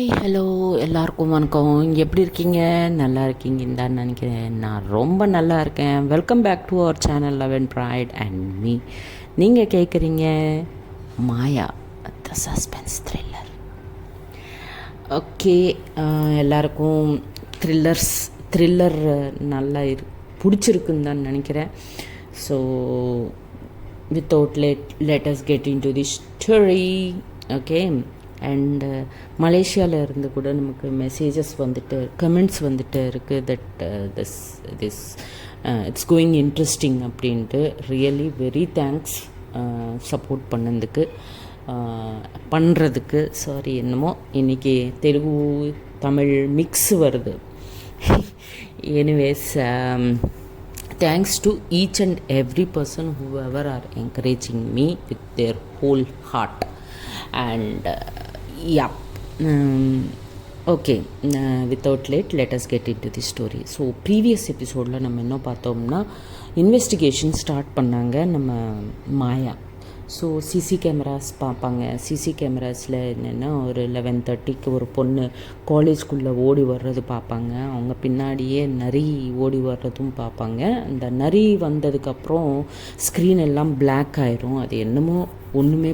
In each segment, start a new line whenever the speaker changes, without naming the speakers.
Hi hello எல்லாருக்கும் வணக்கம். எப்படி இருக்கீங்க? நல்லா இருக்கீங்கன்னு தான் நினைக்கிறேன். நான் ரொம்ப நல்லா இருக்கேன். Welcome back to our channel love and pride and me. நீங்கள் கேட்குறீங்க Maya the suspense thriller. Okay, எல்லாருக்கும் த்ரில்லர் நல்லா பிடிச்சிருக்குன்னு தான் நினைக்கிறேன். So without let us get into the story. Okay, and மலேசியாவில் இருந்து கூட நமக்கு மெசேஜஸ் வந்துட்டு கமெண்ட்ஸ் வந்துட்டு இருக்குது that this it's going interesting அப்படின்ட்டு. ரியலி வெரி தேங்க்ஸ் சப்போர்ட் பண்ணுறதுக்கு. சாரி, என்னமோ இன்றைக்கி தெலுங்கு தமிழ் மிக்ஸ் வருது. Anyways, thanks to each and every person whoever are encouraging me with their whole heart. And yeah, okay, without let us get into the story. So previous episodeல நம்ம என்ன பார்த்தோம்னா, investigation start பண்ணாங்க நம்ம மாயா. So CC cameras பார்ப்பாங்க. CC கேமராஸில் என்னென்னா, ஒரு 11:30க்கு ஒரு பொண்ணு காலேஜ்குள்ளே ஓடி வர்றது பார்ப்பாங்க. அவங்க பின்னாடியே நரி ஓடி வர்றதும் பார்ப்பாங்க. அந்த நரி வந்ததுக்கப்புறம் ஸ்க்ரீன் எல்லாம் பிளாக் ஆயிரும். அது என்னமோ ஒன்றுமே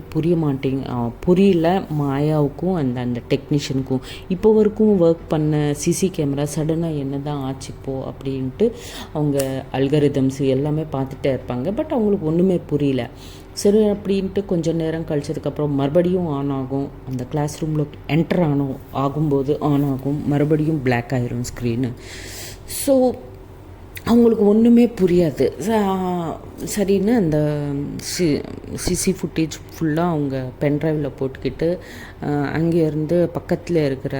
புரியல மாயாவுக்கும் அந்த டெக்னீஷியனுக்கும். இப்போ வரைக்கும் ஒர்க் பண்ண சிசி கேமரா சடனாக என்ன தான் ஆச்சுப்போ அப்படின்ட்டு அவங்க அல்கரிதம்ஸ் எல்லாமே பார்த்துட்டே இருப்பாங்க. பட் அவங்களுக்கு ஒன்றுமே புரியல. சரி அப்படின்ட்டு கொஞ்சம் நேரம் கழிச்சதுக்கப்புறம் மறுபடியும் ஆன் ஆகும். அந்த கிளாஸ் ரூமில் என்டர் ஆகும்போது ஆன் ஆகும், மறுபடியும் பிளாக் ஆயிரும் ஸ்க்ரீனு. ஸோ அவங்களுக்கு ஒன்றுமே புரியாது. சரின்னு அந்த சிசி ஃபுட்டேஜ் ஃபுல்லாக அவங்க பென்ட்ரைவில் போட்டுக்கிட்டு அங்கேருந்து பக்கத்தில் இருக்கிற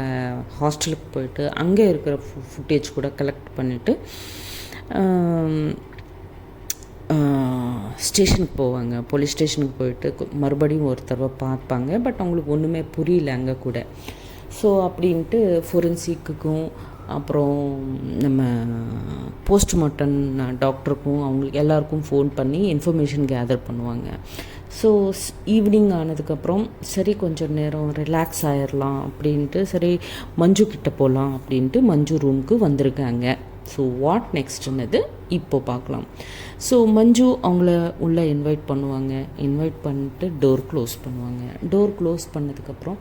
ஹாஸ்டலுக்கு போயிட்டு அங்கே இருக்கிற ஃபுட்டேஜ் கூட கலெக்ட் பண்ணிவிட்டு ஸ்டேஷனுக்கு போவாங்க. போலீஸ் ஸ்டேஷனுக்கு போயிட்டு மறுபடியும் ஒரு தடவை பார்ப்பாங்க. பட் அவங்களுக்கு ஒன்றுமே புரியல அங்கே கூட. ஸோ அப்படின்ட்டு ஃபோரென்சிக்குக்கும் அப்புறம் நம்ம போஸ்ட்மார்ட்டம் டாக்டருக்கும் அவங்களுக்கு எல்லாருக்கும் ஃபோன் பண்ணி இன்ஃபர்மேஷன் கேதர் பண்ணுவாங்க. ஸோ ஈவினிங் ஆனதுக்கப்புறம் சரி கொஞ்சம் நேரம் ரிலாக்ஸ் ஆகிடலாம் அப்படின்ட்டு, சரி மஞ்சு கிட்டே போகலாம் அப்படின்ட்டு மஞ்சு ரூமுக்கு வந்திருக்காங்க. ஸோ வாட் நெக்ஸ்ட்டுன்னது இப்போ பார்க்கலாம். ஸோ மஞ்சு அவங்கள உள்ளே இன்வைட் பண்ணுவாங்க. இன்வைட் பண்ணிட்டு டோர் க்ளோஸ் பண்ணுவாங்க. டோர் க்ளோஸ் பண்ணதுக்கப்புறம்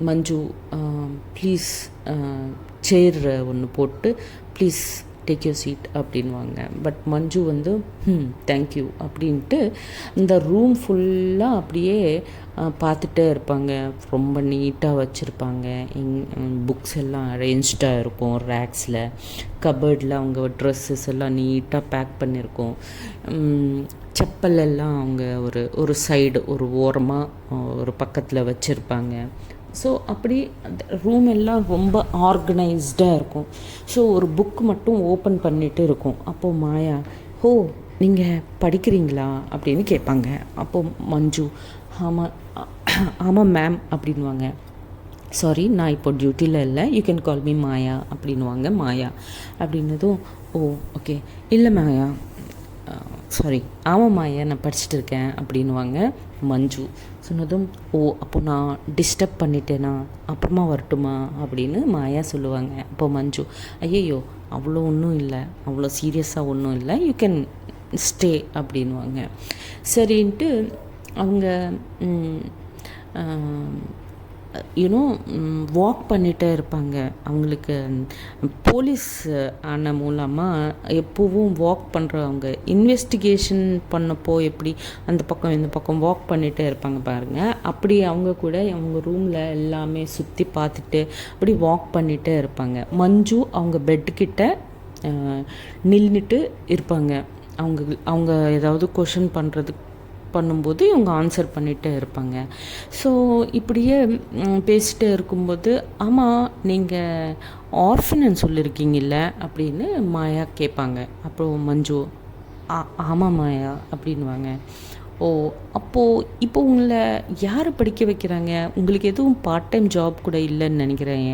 மஞ்சு ப்ளீஸ் சேர் ஒன்று போட்டு ப்ளீஸ் டேக் யூர் சீட் அப்படின்வாங்க. பட் மஞ்சு வந்து தேங்க்யூ அப்படின்ட்டு இந்த ரூம் ஃபுல்லாக அப்படியே பார்த்துட்டே இருப்பாங்க. ரொம்ப நீட்டாக வச்சுருப்பாங்க. புக்ஸ் எல்லாம் அரேஞ்ச்டாக இருக்கும் ரேக்ஸில். கபர்டில் அவங்க ட்ரெஸ்ஸஸ் எல்லாம் நீட்டாக பேக் பண்ணியிருக்கோம். செப்பல் எல்லாம் அவங்க ஒரு சைடு ஒரு ஓரமாக ஒரு பக்கத்தில் வச்சுருப்பாங்க. ஸோ அப்படி அந்த ரூம் எல்லாம் ரொம்ப ஆர்கனைஸ்டாக இருக்கும். ஸோ ஒரு புக் மட்டும் ஓப்பன் பண்ணிகிட்டு இருக்கும். அப்போது மாயா, ஓ நீங்கள் படிக்கிறீங்களா அப்படின்னு கேட்பாங்க. அப்போது மஞ்சு, ஆமாம் மேம் அப்படின்வாங்க. சாரி, நான் இப்போ டியூட்டியில் இல்லை, யூ கேன் கால் மீ மாயா அப்படின்வாங்க. மாயா அப்படின்னதும், ஓ ஓகே, இல்லை மாயா, சாரி ஆமாம் மாயா நான் படிச்சுட்டு இருக்கேன் அப்படின்வாங்க மஞ்சு. சொன்னதும், ஓ அப்போ நான் டிஸ்டர்ப் பண்ணிட்டேனா, அப்புறமா வரட்டுமா அப்படின்னு மாயா சொல்லுவாங்க. அப்போ மஞ்சு, ஐயையோ அவ்வளோ ஒன்றும் இல்லை, அவ்வளோ சீரியஸாக ஒன்றும் இல்லை, யூ கேன் ஸ்டே அப்படின்வாங்க. சரின்ட்டு அவங்க யூனோ வாக் பண்ணிகிட்டே இருப்பாங்க. அவங்களுக்கு போலீஸ் ஆன மூலமாக எப்போவும் வாக் பண்ணுறவங்க இன்வெஸ்டிகேஷன் பண்ணப்போ எப்படி அந்த பக்கம் இந்த பக்கம் வாக் பண்ணிகிட்டே இருப்பாங்க பாருங்கள். அப்படி அவங்க கூட அவங்க ரூமில் எல்லாமே சுற்றி பார்த்துட்டு அப்படி வாக் பண்ணிகிட்டே இருப்பாங்க. மஞ்சு அவங்க பெட்டுக்கிட்ட நின்றுட்டு இருப்பாங்க. அவங்க ஏதாவது கொஷின் பண்ணும்போது இவங்க ஆன்சர் பண்ணிகிட்டே இருப்பாங்க. ஸோ இப்படியே பேசிகிட்டே இருக்கும்போது, ஆமாம் நீங்கள் ஆர்ஃபனன்னு சொல்லியிருக்கீங்கல்ல அப்படின்னு மாயா கேட்பாங்க. அப்புறம் மஞ்சு, ஆமாம் மாயா அப்படின்வாங்க. ஓ அப்போது இப்போ உங்களை யார் படிக்க வைக்கிறாங்க? உங்களுக்கு எதுவும் பார்ட் டைம் ஜாப் கூட இல்லைன்னு நினைக்கிறேன்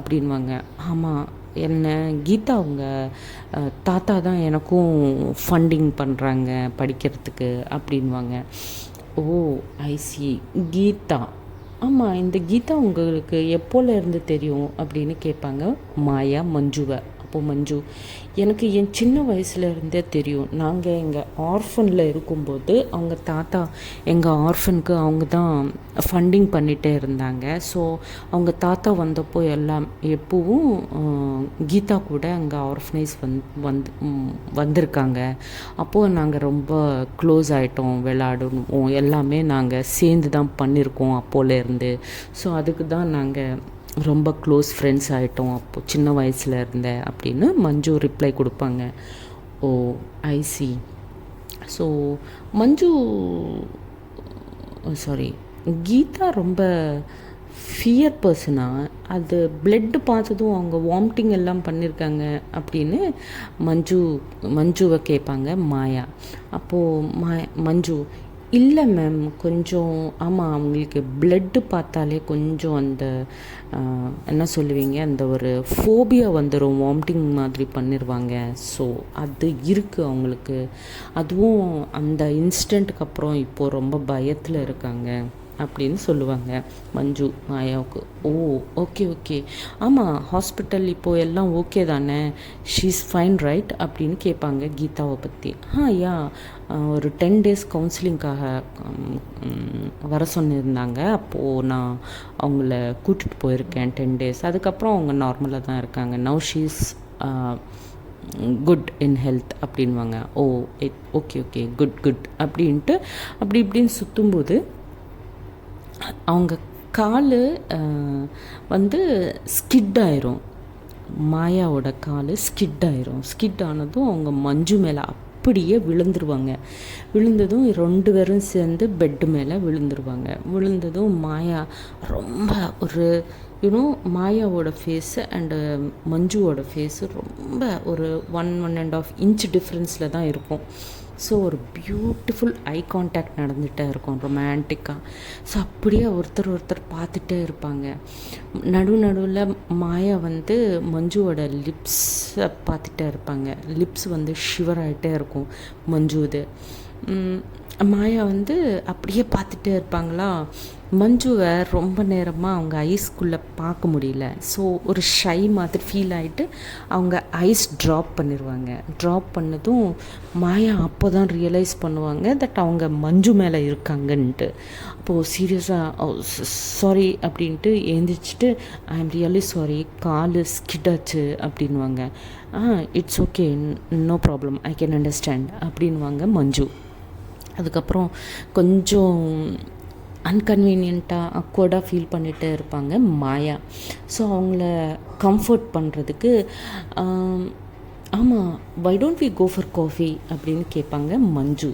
அப்படின்வாங்க. ஆமாம், என்ன கீதா அவங்க தாத்தா தான் எனக்கும் ஃபண்டிங் பண்ணுறாங்க படிக்கிறதுக்கு அப்படின்வாங்க. ஓ ஐ சி, கீதா ஆமாம், இந்த கீதா உங்களுக்கு எப்போலேருந்து தெரியும் அப்படின்னு கேட்பாங்க மாயா மஞ்சுவை. அப்போது மஞ்சு, எனக்கு என் சின்ன வயசுலேருந்தே தெரியும். நாங்கள் எங்கள் ஆர்ஃபனில் இருக்கும்போது அவங்க தாத்தா எங்கள் ஆர்ஃபனுக்கு அவங்க தான் ஃபண்டிங் பண்ணிகிட்டே இருந்தாங்க. ஸோ அவங்க தாத்தா வந்தப்போ எல்லாம் எப்போவும் கீதா கூட அங்கே ஆர்ஃபனைஸ் வந்திருக்காங்க. அப்போது நாங்கள் ரொம்ப க்ளோஸ் ஆகிட்டோம், விளையாடுவோம், எல்லாமே நாங்கள் சேர்ந்து தான் பண்ணியிருக்கோம் அப்போலேருந்து. ஸோ அதுக்கு தான் நாங்கள் ரொம்ப க்ளோஸ் ஃப்ரெண்ட்ஸ் ஆகிட்டோம் அப்போது சின்ன வயசில் இருந்த அப்படின்னு மஞ்சு ரிப்ளை கொடுப்பாங்க. ஓ, ஐசி. ஸோ மஞ்சு, சாரி, கீதா ரொம்ப ஃபியர் பர்சனாக, அது பிளட்டு பார்த்ததும் அவங்க வாமிட்டிங் எல்லாம் பண்ணியிருக்காங்க அப்படின்னு மஞ்சுவை கேட்பாங்க மாயா. அப்போது மஞ்சு, இல்லை மேம், கொஞ்சம் ஆமாம், அவங்களுக்கு பிளட்டு பார்த்தாலே கொஞ்சம் அந்த என்ன சொல்லுவீங்க, அந்த ஒரு ஃபோபியா வந்துடும், வாமிட்டிங் மாதிரி பண்ணிடுவாங்க. ஸோ அது இருக்குது அவங்களுக்கு. அதுவும் அந்த இன்சிடெண்ட்டுக்கு அப்புறம் இப்போது ரொம்ப பயத்தில் இருக்காங்க அப்படின்னு சொல்லுவாங்க மஞ்சு மாயாவுக்கு. ஓ, ஓகே ஓகே, ஆமாம், ஹாஸ்பிட்டல் இப்போது எல்லாம் ஓகே தானே, ஷீஸ் ஃபைன் ரைட் அப்படின்னு கேட்பாங்க கீதாவை பற்றி. யா, ஒரு 10 days கவுன்சிலிங்காக வர சொல்லியிருந்தாங்க. அப்போது நான் அவங்கள கூட்டிகிட்டு போயிருக்கேன் 10 days. அதுக்கப்புறம் அவங்க நார்மலாக தான் இருக்காங்க. Now she's good in health அப்படின்வாங்க. ஓ, ஓகே ஓகே, குட் குட் அப்படின்ட்டு அப்படி இப்படின்னு சுற்றும்போது அவங்க கால் வந்து ஸ்கிட் ஆயிரும். மாயாவோட கால் ஸ்கிட் ஆயிரும். ஸ்கிட் ஆனதும் அவங்க மஞ்சு மேலே அப்படியே விழுந்துருவாங்க. விழுந்ததும் 2 பேரும் சேர்ந்து பெட்டு மேலே விழுந்துருவாங்க. விழுந்ததும் மாயா ரொம்ப ஒரு மாயாவோட ஃபேஸு அண்டு மஞ்சுவோட ஃபேஸு ரொம்ப ஒரு 1.5 inch டிஃப்ரென்ஸில் தான் இருக்கும். ஸோ ஒரு பியூட்டிஃபுல் ஐ கான்டாக்ட் நடந்துகிட்டே இருக்கும், ரொமான்டிக்காக. ஸோ அப்படியே ஒருத்தர் பார்த்துட்டே இருப்பாங்க. நடுவில் மாயா வந்து மஞ்சுவோட லிப்ஸை பார்த்துட்டே இருப்பாங்க. லிப்ஸ் வந்து ஷிவர் ஆகிட்டே இருக்கும் மஞ்சுது. மாயா வந்து அப்படியே பார்த்துட்டே இருப்பாங்களா. மஞ்சுவை ரொம்ப நேரமாக அவங்க ஐஸ்குள்ளே பார்க்க முடியல. ஸோ ஒரு ஷை மாதிரி ஃபீல் ஆகிட்டு அவங்க ஐஸ் ட்ராப் பண்ணிடுவாங்க. ட்ராப் பண்ணதும் மாயா அப்போ தான் ரியலைஸ் பண்ணுவாங்க தட் அவங்க மஞ்சு மேலே இருக்காங்கன்ட்டு. அப்போது சீரியஸாக சாரி அப்படின்ட்டு எழுந்திரிச்சிட்டு, ஐ எம் ரியலி சாரி, கால் ஸ்கிட்டாச்சு அப்படின்வாங்க. It's okay, no problem, I can understand அப்படின்வாங்க மஞ்சு. அதுக்கப்புறம் கொஞ்சம் அன்கன்வீனியண்ட்டாக அக்வர்டாக ஃபீல் பண்ணிகிட்டே இருப்பாங்க மாயா. ஸோ அவங்கள கம்ஃபர்ட் பண்ணுறதுக்கு ஆமாம், why don't we go for coffee அப்படின்னு கேட்பாங்க மஞ்சு.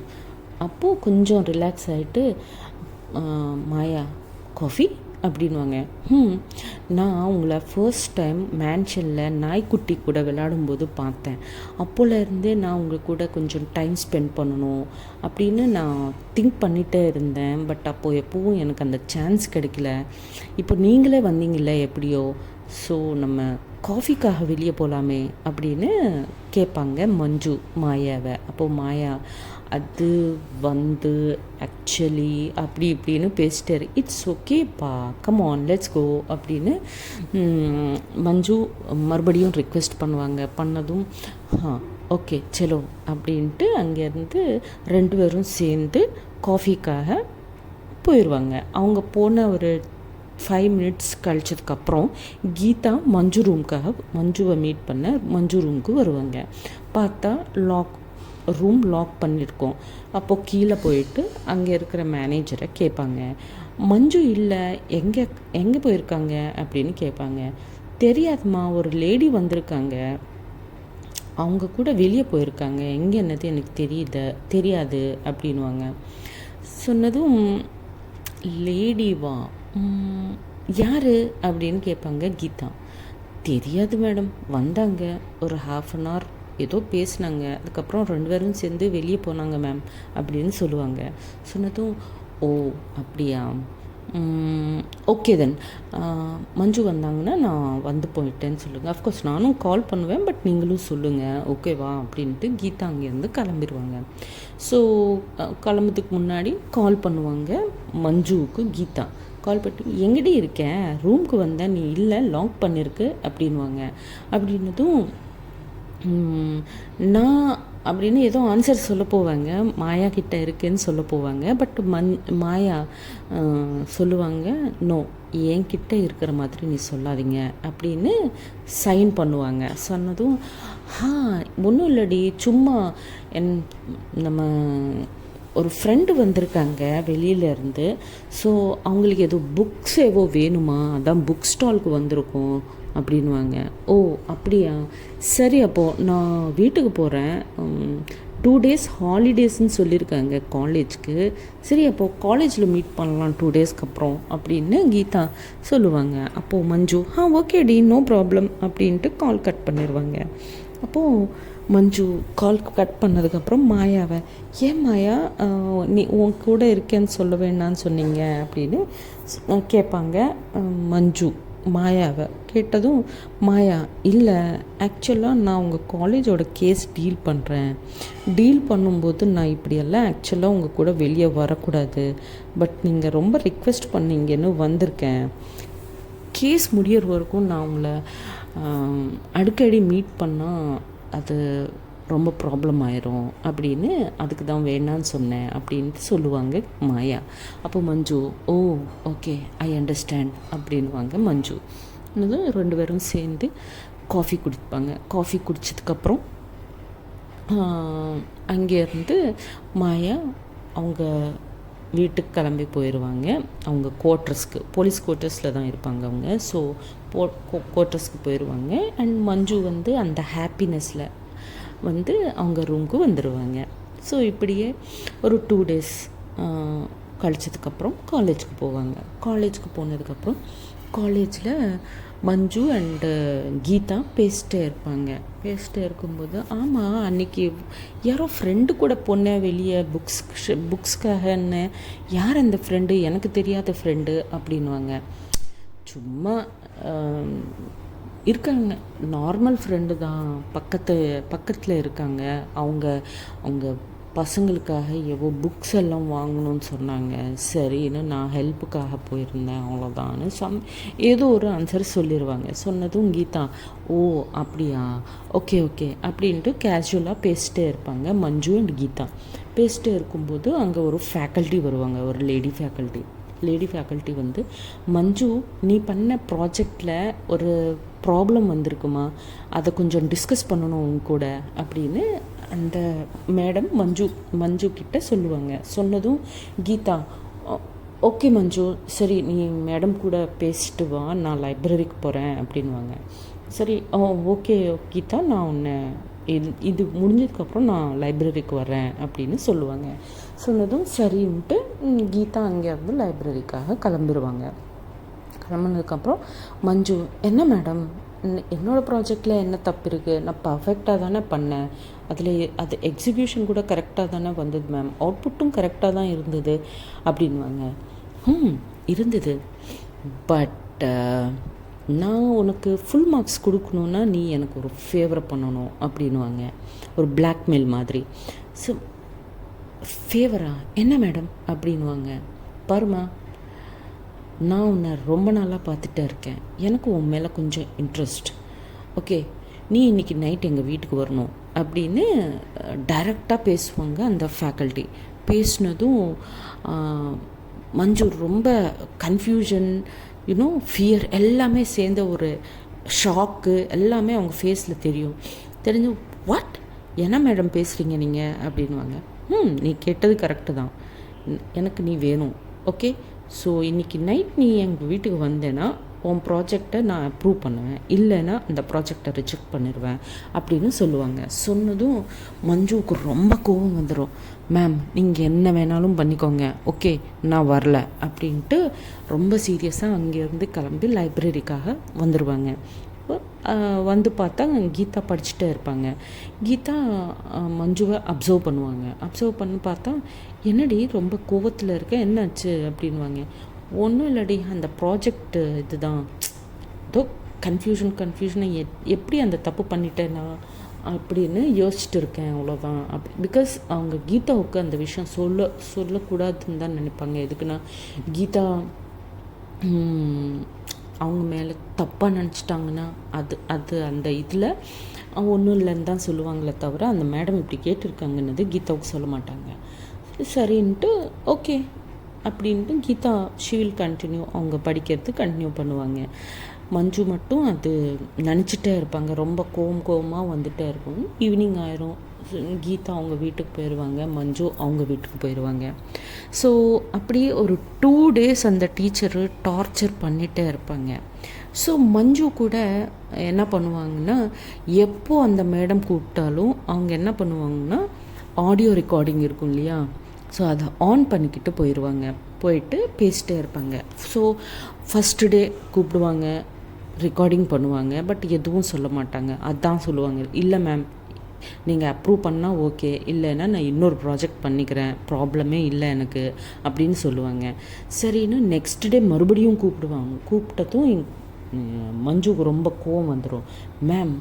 அப்போது கொஞ்சம் ரிலாக்ஸ் ஆகிட்டு மாயா, காஃபி அப்படின்வாங்க. நான் உங்களை ஃபர்ஸ்ட் டைம் மேன்ஷனில் நாய்க்குட்டி கூட விளையாடும்போது பார்த்தேன். அப்போலேருந்தே நான் உங்கள் கூட கொஞ்சம் டைம் ஸ்பெண்ட் பண்ணணும் அப்படின்னு நான் திங்க் பண்ணிகிட்டே இருந்தேன். பட் அப்போது எப்போவும் எனக்கு அந்த சான்ஸ் கிடைக்கல. இப்போ நீங்களே வந்தீங்கல்ல எப்படியோ, ஸோ நம்ம காஃபிக்காக வெளியே போகலாமே அப்படின்னு கேட்பாங்க மஞ்சு மாயாவை. அப்போது மாயா, அது வந்து ஆக்சுவலி அப்படி இப்படின்னு பேசிட்டாரு. இட்ஸ் ஓகேப்பா, கம் ஆன், லெட்ஸ் கோ அப்படின்னு மஞ்சு மறுபடியும் ரிக்வெஸ்ட் பண்ணுவாங்க. பண்ணதும் ஓகே செலோ அப்படின்ட்டு அங்கேருந்து 2 பேரும் சேர்ந்து காஃபிக்காக போயிடுவாங்க. அவங்க போன ஒரு 5 minutes கழிச்சதுக்கப்புறம் கீதா மஞ்சுவை மீட் பண்ண மஞ்சு ரூமுக்கு வருவாங்க. பார்த்தா ரூம் லாக் பண்ணியிருக்கோம். அப்போது கீழே போயிட்டு அங்கே இருக்கிற மேனேஜரை கேட்பாங்க, மஞ்சு இல்லை, எங்கே போயிருக்காங்க அப்படின்னு கேட்பாங்க. தெரியாதுமா, ஒரு லேடி வந்திருக்காங்க, அவங்க கூட வெளியே போயிருக்காங்க, எங்கே என்னது எனக்கு தெரியாது அப்படின்வாங்க. சொன்னதும் லேடிவா, யார் அப்படின்னு கேட்பாங்க கீதா. தெரியாது மேடம், வந்தாங்க, ஒரு 1/2 hour ஏதோ பேசினாங்க, அதுக்கப்புறம் 2 பேரும் சேர்ந்து வெளியே போனாங்க மேம் அப்படின்னு சொல்லுவாங்க. சொன்னதும் ஓ அப்படியா, ஓகே தென் மஞ்சு வந்தாங்கன்னா நான் வந்து போயிட்டேன்னு சொல்லுங்கள். அஃப்கோர்ஸ் நானும் கால் பண்ணுவேன், பட் நீங்களும் சொல்லுங்கள் ஓகேவா அப்படின்ட்டு கீதா அங்கேருந்து கிளம்பிடுவாங்க. ஸோ கிளம்புறதுக்கு முன்னாடி கால் பண்ணுவாங்க மஞ்சுவுக்கு கீதா. கால் பண்ணி எங்கடி இருக்கேன், ரூமுக்கு வந்தேன், நீ இல்லை, லாக் பண்ணியிருக்கு அப்படின்வாங்க. அப்படின்னதும் நான் அப்படின்னு ஏதோ ஆன்சர் சொல்ல போவாங்க, மாயா கிட்ட இருக்குன்னு சொல்ல போவாங்க. பட் மாயா சொல்லுவாங்க, நோ, என்கிட்ட இருக்கிற மாதிரி நீ சொல்லாதீங்க அப்படின்னு சைன் பண்ணுவாங்க. சொன்னதும் ஒன்றும் இல்லடி, சும்மா நம்ம ஒரு ஃப்ரெண்டு வந்திருக்காங்க வெளியிலேருந்து, ஸோ அவங்களுக்கு ஏதோ புக்ஸ் ஏவோ வேணுமா, அதான் புக் ஸ்டாலுக்கு வந்திருக்கோம் அப்படின்வாங்க. ஓ அப்படியா, சரி அப்போது நான் வீட்டுக்கு போகிறேன், 2 days ஹாலிடேஸ்ன்னு சொல்லியிருக்காங்க காலேஜ்க்கு, சரி அப்போது காலேஜில் மீட் பண்ணலாம் 2 daysக்கு அப்புறம் அப்படின்னு கீதா சொல்லுவாங்க. அப்போது மஞ்சு ஓகேடி, நோ ப்ராப்ளம் அப்படின்ட்டு கால் கட் பண்ணிடுவாங்க. அப்போது மஞ்சு கால் கட் பண்ணதுக்கப்புறம் மாயாவை, ஏன் மாயா நீ உன் கூட இருக்கேன்னு சொல்ல வேண்டான்னு சொன்னீங்க அப்படின்னு கேட்பாங்க மஞ்சு மாயாவை. கேட்டதும் மாயா, இல்லை ஆக்சுவலாக நான் உங்கள் காலேஜோட கேஸ் டீல் பண்ணும்போது நான் இப்படியெல்லாம் ஆக்சுவலாக உங்கள் கூட வெளியே வரக்கூடாது, பட் நீங்கள் ரொம்ப ரிக்வெஸ்ட் பண்ணீங்கன்னு வந்திருக்கேன். கேஸ் முடியற வரைக்கும் நான் உங்களை அடிக்கடி மீட் பண்ணால் அது ரொம்ப ப்ராப்ளம் ஆயிரும் அப்படின்னு, அதுக்கு தான் வேணான்னு சொன்னேன் அப்படின்ட்டு சொல்லுவாங்க மாயா. அப்போ மஞ்சு, ஓ ஓகே, ஐ அண்டர்ஸ்டாண்ட் அப்படின்வாங்க மஞ்சு. இன்னும் 2 பேரும் சேர்ந்து காஃபி குடிப்பாங்க. காஃபி குடித்ததுக்கப்புறம் அங்கேருந்து மாயா அவங்க வீட்டுக்கு கிளம்பி போயிடுவாங்க. அவங்க குவார்ட்டர்ஸ்க்கு, போலீஸ் குவார்ட்டர்ஸில் தான் இருப்பாங்க அவங்க. ஸோ குவார்ட்டர்ஸ்க்கு போயிடுவாங்க. அண்ட் மஞ்சு வந்து அந்த ஹாப்பினஸில் வந்து அவங்க ரூமுக்கு வந்துடுவாங்க. ஸோ இப்படியே ஒரு 2 days கழிச்சதுக்கப்புறம் காலேஜுக்கு போவாங்க. காலேஜுக்கு போனதுக்கப்புறம் காலேஜில் மஞ்சு அண்டு கீதா பேசிட்டே இருக்கும்போது, ஆமாம் அன்றைக்கி யாரோ ஃப்ரெண்டு கூட பொண்ணை வெளியே புக்ஸ்க்காகன்னு, யார் அந்த ஃப்ரெண்டு, எனக்கு தெரியாத ஃப்ரெண்டு அப்படின்வாங்க. சும்மா இருக்காங்க, நார்மல் ஃப்ரெண்டு தான், பக்கத்தில் இருக்காங்க, அவங்க பசங்களுக்காக எவ்வளோ புக்ஸ் எல்லாம் வாங்கணும்னு சொன்னாங்க, சரின்னு நான் ஹெல்ப்புக்காக போயிருந்தேன், அவ்வளோதான்னு ஏதோ ஒரு ஆன்சர் சொல்லிடுவாங்க. சொன்னதும் கீதா, ஓ அப்படியா, ஓகே அப்படின்ட்டு கேஷுவலாக பேசிட்டே இருப்பாங்க மஞ்சு அண்ட் கீதா. பேசிட்டே இருக்கும்போது அங்கே ஒரு ஃபேக்கல்ட்டி வருவாங்க, ஒரு லேடி ஃபேக்கல்ட்டி வந்து, மஞ்சு நீ பண்ண ப்ராஜெக்டில் ஒரு ப்ராப்ளம் வந்திருக்குமா, அதை கொஞ்சம் டிஸ்கஸ் பண்ணணும் உன் கூட அப்படின்னு அந்த மேடம் மஞ்சு கிட்ட சொல்லுவாங்க. சொன்னதும் கீதா, ஓகே மஞ்சு, சரி நீ மேடம் கூட பேசிட்டு வா, நான் லைப்ரரிக்கு போகிறேன் அப்படின்வாங்க. சரி ஓகே கீதா, நான் உன்னை இது முடிஞ்சதுக்கப்புறம் நான் லைப்ரரிக்கு வரேன் அப்படின்னு சொல்லுவாங்க. சொன்னதும் சரின்ட்டு கீதா அங்கேருந்து லைப்ரரிக்காக கிளம்பிடுவாங்க. கிளம்புனதுக்கப்புறம் மஞ்சு, என்ன மேடம், என்னோடய ப்ராஜெக்டில் என்ன தப்பு இருக்குது, நான் பர்ஃபெக்டாக தானே பண்ணேன், அது எக்ஸிக்யூஷன் கூட கரெக்டாக தானே வந்தது மேம், அவுட்புட்டும் கரெக்டாக தான் இருந்தது அப்படின்வாங்க. இருந்தது, பட் நான் உனக்கு ஃபுல் மார்க்ஸ் கொடுக்கணுன்னா நீ எனக்கு ஒரு ஃபேவரை பண்ணணும் அப்படின்வாங்க, ஒரு பிளாக்மெயில் மாதிரி. ஸோ ஃபேவரா, என்ன மேடம் அப்படின்வாங்க. பாருமா, நான் உன்னை ரொம்ப நாளாக பார்த்துட்டே இருக்கேன், எனக்கு உன் மேலே கொஞ்சம் இன்ட்ரெஸ்ட், ஓகே, நீ இன்றைக்கி நைட் எங்கள் வீட்டுக்கு வரணும் அப்படின்னு டைரெக்டாக பேசுவாங்க அந்த ஃபேக்கல்ட்டி. பேசினதும் மஞ்சு ரொம்ப கன்ஃபியூஷன், ஃபியர் எல்லாமே சேர்ந்த ஒரு ஷாக்கு எல்லாமே அவங்க ஃபேஸில் தெரிஞ்சு, வாட், என்ன மேடம் பேசுகிறீங்க நீங்கள் அப்படின்வாங்க. நீ கேட்டது கரெக்டு தான், எனக்கு நீ வேணும், ஓகே, ஸோ இன்றைக்கி நைட் நீ எங்கள் வீட்டுக்கு வந்தேன்னா உன் ப்ராஜெக்டை நான் அப்ரூவ் பண்ணுவேன், இல்லைன்னா அந்த ப்ராஜெக்டை ரிஜெக்ட் பண்ணிடுவேன் அப்படின்னு சொல்லுவாங்க. சொன்னதும் மஞ்சுவுக்கு ரொம்ப கோபம் வந்துடும். மேம் நீங்கள் என்ன வேணாலும் பண்ணிக்கோங்க, ஓகே நான் வரல அப்படின்ட்டு ரொம்ப சீரியஸாக அங்கேருந்து கிளம்பி லைப்ரரிக்காக வந்துடுவாங்க. வந்து பார்த்தா கீதா படிச்சுட்டே இருப்பாங்க. கீதா மஞ்சுவை அப்சர்வ் பண்ணுவாங்க. அப்சர்வ் பண்ணி பார்த்தா, என்னடி ரொம்ப கோவத்தில் இருக்க, என்னாச்சு அப்படின்வாங்க. ஒன்றும் இல்லடி, அந்த ப்ராஜெக்ட் இதுதான், ஏதோ கன்ஃபியூஷனை எப்படி அந்த தப்பு பண்ணிட்டேன்னா அப்படின்னு யோசிச்சுட்டு இருக்கேன், அவ்வளோதான். பிகாஸ் அவங்க கீதாவுக்கு அந்த விஷயம் சொல்லக்கூடாதுன்னு தான் நினைப்பாங்க. எதுக்குன்னா கீதா ம், அவங்க மேலே தப்பாக நினச்சிட்டாங்கன்னா அது அது அந்த இதில் ஒன்றும் இல்லைன்னு தான் சொல்லுவாங்களே தவிர அந்த மேடம் இப்படி கேட்டிருக்காங்கன்னது கீதாவுக்கு சொல்ல மாட்டாங்க. சரின்ட்டு ஓகே அப்படின்ட்டு கீதா ஷி வில் கண்டினியூ அவங்க படிக்கிறது கண்டினியூ பண்ணுவாங்க. மஞ்சு மட்டும் அது நினச்சிட்டே இருப்பாங்க. ரொம்ப கோவமாக வந்துட்டே இருக்கும். ஈவினிங் ஆயிரும். கீதா அவங்க வீட்டுக்கு போயிடுவாங்க, மஞ்சு அவங்க வீட்டுக்கு போயிடுவாங்க. ஸோ அப்படியே ஒரு 2 days அந்த டீச்சரு டார்ச்சர் பண்ணிகிட்டே இருப்பாங்க. ஸோ மஞ்சு கூட என்ன பண்ணுவாங்கன்னா, எப்போ அந்த மேடம் கூப்பிட்டாலும் அவங்க என்ன பண்ணுவாங்கன்னா, ஆடியோ ரெக்கார்டிங் இருக்கும் இல்லையா, ஸோ அதை ஆன் பண்ணிக்கிட்டு போயிடுவாங்க. போயிட்டு பேசிட்டே இருப்பாங்க. ஸோ ஃபஸ்ட்டு டே கூப்பிடுவாங்க, ரெக்கார்டிங் பண்ணுவாங்க, பட் எதுவும் சொல்ல மாட்டாங்க. அதான் சொல்லுவாங்க, இல்லை மேம் நீங்கள் அப்ரூவ் பண்ணால் ஓகே, இல்லைன்னா நான் இன்னொரு ப்ராஜெக்ட் பண்ணிக்கிறேன், ப்ராப்ளமே இல்லை எனக்கு அப்படின்னு சொல்லுவாங்க. சரின்னு நெக்ஸ்ட் டே மறுபடியும் கூப்பிடுவாங்க. கூப்பிட்டதும் மஞ்சுக்கு ரொம்ப கோவம் வந்துடும். மேம்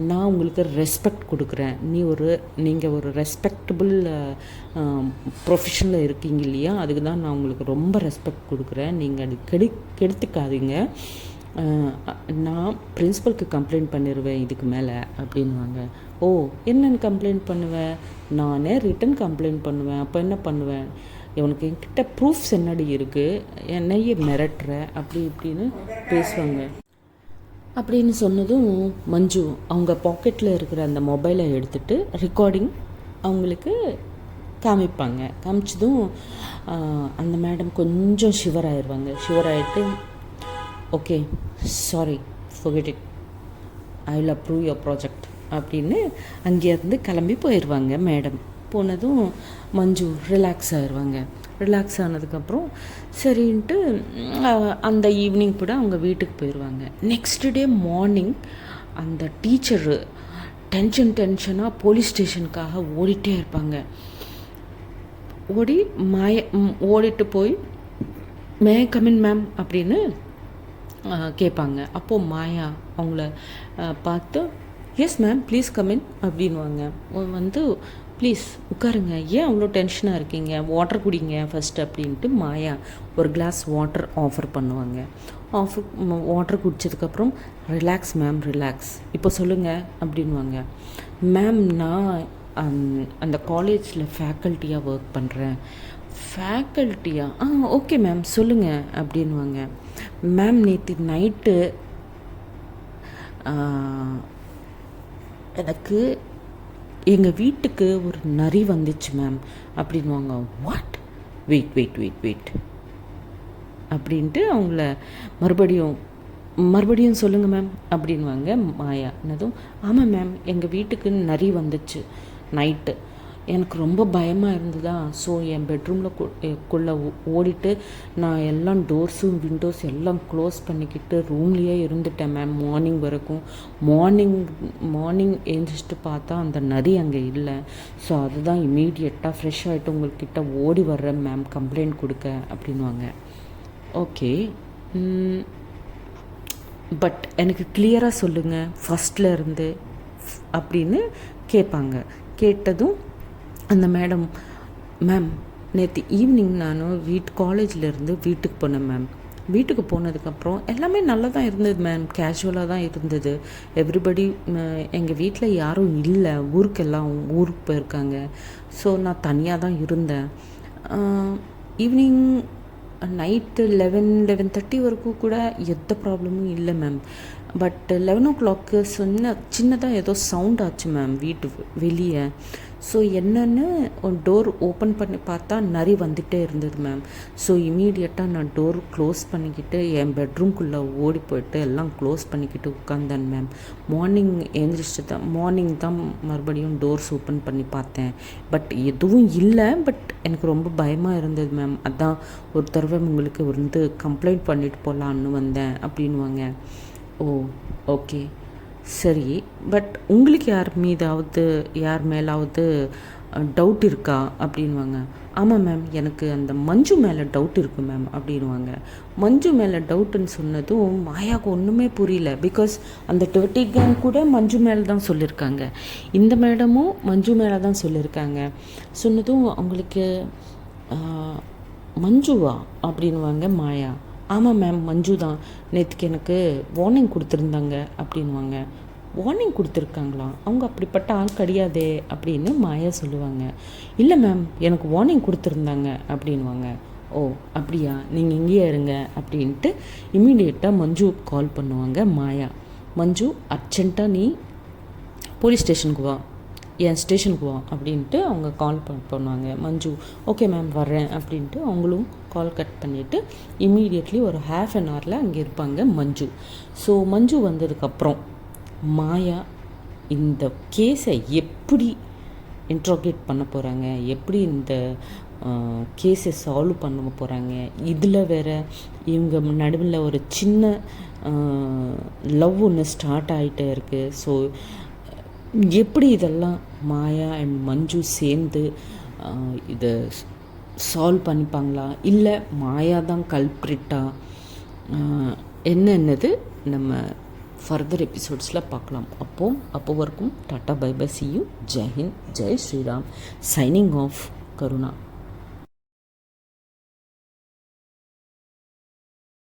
நான் உங்களுக்கு ரெஸ்பெக்ட் கொடுக்குறேன், நீங்கள் ஒரு ரெஸ்பெக்டபுள் ப்ரொஃபஷனில் இருக்கீங்க இல்லையா, அதுக்கு தான் நான் உங்களுக்கு ரொம்ப ரெஸ்பெக்ட் கொடுக்குறேன், நீங்கள் அது கெடுத்துக்காதீங்க, நான் பிரின்ஸிபலுக்கு கம்ப்ளைண்ட் பண்ணிடுவேன் இதுக்கு மேலே அப்படின்வாங்க. ஓ என்னென்னு கம்ப்ளைண்ட் பண்ணுவேன்? நானே ரிட்டன் கம்ப்ளைண்ட் பண்ணுவேன். அப்போ என்ன பண்ணுவேன்? இவனுக்கு என்கிட்ட ப்ரூஃப்ஸ் என்னடி இருக்குது, என்னையே மிரட்டுற அப்படி இப்படின்னு பேசுவாங்க. அப்படின்னு சொன்னதும் மஞ்சு அவங்க பாக்கெட்டில் இருக்கிற அந்த மொபைலை எடுத்துகிட்டு ரெக்கார்டிங் அவங்களுக்கு காமிப்பாங்க. காமிச்சதும் அந்த மேடம் கொஞ்சம் ஷிவர் ஆயிடுவாங்க. ஷிவர் ஆகிட்டு okay sorry forget it, I will approve your project அப்படின்னு அங்கேருந்து கிளம்பி போயிடுவாங்க. மேடம் போனதும் மஞ்சு ரிலாக்ஸ் ஆயிடுவாங்க. ரிலாக்ஸ் ஆனதுக்கப்புறம் சரின்ட்டு அந்த ஈவினிங் கூட அவங்க வீட்டுக்கு போயிடுவாங்க. நெக்ஸ்ட் டே மார்னிங் அந்த டீச்சரு டென்ஷனாக போலீஸ் ஸ்டேஷனுக்காக ஓடிட்டே இருப்பாங்க. ஓடிட்டு போய் மே கமின் மேம் அப்படின்னு கேட்பாங்க. அப்போது மாயா அவங்கள பார்த்து எஸ் மேம் ப்ளீஸ் கமின் அப்படின்வாங்க. வந்து ப்ளீஸ் உட்காருங்க, ஏன் அவ்வளோ டென்ஷனாக இருக்கீங்க, வாட்டர் குடிங்க ஃபஸ்ட் அப்படின்ட்டு மாயா ஒரு கிளாஸ் வாட்டர் ஆஃபர் பண்ணுவாங்க. வாட்டர் குடித்ததுக்கப்புறம் ரிலாக்ஸ் மேம் ரிலாக்ஸ், இப்போ சொல்லுங்கள் அப்படின்வாங்க. மேம் நான் அந்த காலேஜில் ஃபேக்கல்ட்டியாக ஒர்க் பண்ணுறேன். ஃபேக்கல்ட்டியா? ஓகே மேம் சொல்லுங்கள் அப்படின்வாங்க. மேம் நேற்று நைட்டு எனக்கு எங்கள் வீட்டுக்கு ஒரு நரி வந்துச்சு மேம் அப்படின்வாங்க. வாட்? வெயிட் அப்படின்ட்டு அவங்கள மறுபடியும் சொல்லுங்கள் மேம் அப்படின்வாங்க. மாயா என்னதும் ஆமாம் மேம் எங்கள் வீட்டுக்கு நரி வந்துச்சு நைட்டு, எனக்கு ரொம்ப பயமாக இருந்ததா, ஸோ என் பெட்ரூமில் ஓடிட்டு நான் எல்லாம் டோர்ஸும் விண்டோஸ் எல்லாம் க்ளோஸ் பண்ணிக்கிட்டு ரூம்லேயே இருந்துட்டேன் மேம் மார்னிங் வரைக்கும். மார்னிங் எழுந்திரிச்சிட்டு பார்த்தா அந்த நரி அங்கே இல்லை. ஸோ அதுதான் இமீடியட்டாக ஃப்ரெஷ் ஆகிட்டு உங்கள்கிட்ட ஓடி வர்றேன் மேம் கம்ப்ளைண்ட் கொடுக்க அப்படின்வாங்க. ஓகே பட் எனக்கு கிளியராக சொல்லுங்கள் ஃபஸ்ட்டில் இருந்து அப்படின்னு கேட்பாங்க. கேட்டதும் அந்த மேடம் மேம் நேற்று ஈவினிங் நான் காலேஜிலேருந்து வீட்டுக்கு போனேன் மேம். வீட்டுக்கு போனதுக்கப்புறம் எல்லாமே நல்லா தான் இருந்தது மேம், கேஷுவலாக தான் இருந்தது. எவ்ரிபடி எங்கள் வீட்டில் யாரும் இல்லை, ஊருக்கு போயிருக்காங்க. ஸோ நான் தனியாக தான் இருந்தேன். ஈவினிங் நைட்டு 11:30 வரைக்கும் கூட எந்த ப்ராப்ளமும் இல்லை மேம். பட் 11 o'clock சின்னதாக ஏதோ சவுண்ட் ஆச்சு மேம் வீட்டு வெளியே. ஸோ என்னென்னு டோர் ஓப்பன் பண்ணி பார்த்தா நரி வந்துகிட்டே இருந்தது மேம். ஸோ இமீடியட்டாக நான் டோர் க்ளோஸ் பண்ணிக்கிட்டு என் பெட்ரூம்குள்ளே ஓடி போயிட்டு எல்லாம் க்ளோஸ் பண்ணிக்கிட்டு உட்காந்தேன் மேம். மார்னிங் தான் மறுபடியும் டோர்ஸ் ஓப்பன் பண்ணி பார்த்தேன், பட் எதுவும் இல்லை. பட் எனக்கு ரொம்ப பயமாக இருந்தது மேம், அதான் ஒரு தடவை உங்களுக்கு வந்து கம்ப்ளைண்ட் பண்ணிட்டு போகலான்னு வந்தேன் அப்படின்வாங்க. ஓ ஓகே சரி, பட் உங்களுக்கு யார் மேலாவது டவுட் இருக்கா அப்படின்வாங்க. ஆமாம் மேம் எனக்கு அந்த மஞ்சு மேலே டவுட் இருக்குது மேம் அப்படின்வாங்க. மஞ்சு மேலே டவுட்டுன்னு சொன்னதும் மாயாவுக்கு ஒன்றுமே புரியல. பிகாஸ் அந்த 30 gang கூட மஞ்சு மேலே தான் சொல்லியிருக்காங்க, இந்த மேடமும் மஞ்சு மேலே தான் சொல்லியிருக்காங்க. சொன்னதும் அவங்களுக்கு மஞ்சுவா அப்படின்வாங்க மாயா. ஆமாம் மேம், மஞ்சு தான். நேற்றுக்கு எனக்கு வார்னிங் கொடுத்துருந்தாங்க அப்படின்வாங்க. வார்னிங் கொடுத்துருக்காங்களா? அவங்க அப்படிப்பட்ட ஆள் கிடையாதே அப்படின்னு மாயா சொல்லுவாங்க. இல்லை மேம், எனக்கு வார்னிங் கொடுத்துருந்தாங்க அப்படின்வாங்க. ஓ அப்படியா, நீங்கள் இங்கேயே இருங்க அப்படின்ட்டு இமீடியட்டாக மஞ்சு கால் பண்ணுவாங்க மாயா. மஞ்சு, அர்ஜென்ட்டாக நீ போலீஸ் ஸ்டேஷனுக்கு வா, என் ஸ்டேஷனுக்கு வா அப்படின்ட்டு அவங்க கால் பண்ணுவாங்க. மஞ்சு ஓகே மேம் வர்றேன் அப்படின்ட்டு அவங்களும் கால் கட் பண்ணிவிட்டு இம்மீடியட்லி ஒரு ½ அன் ஹவரில் அங்கே இருப்பாங்க மஞ்சு. ஸோ மஞ்சு வந்ததுக்கப்புறம் மாயா இந்த கேஸை எப்படி இன்ட்ரோகேட் பண்ண போகிறாங்க, எப்படி இந்த கேஸை சால்வ் பண்ண போகிறாங்க. இதில் வேறு இவங்க நடுவில் ஒரு சின்ன லவ் ஒன்று ஸ்டார்ட் ஆகிட்டே இருக்குது. ஸோ எப்படி இதெல்லாம் மாயா அண்ட் மஞ்சு சேர்ந்து இதை சால்வ் பண்ணிப்பாங்களா, இல்லை மாயா தான் கல்ப்ரிட்டா, என்னென்னது நம்ம ஃபர்தர் எபிசோட்ஸில் பார்க்கலாம். அப்போ வரைக்கும் tata bye bye, see you, Jai Hind, Jai Shriram, signing off Karuna.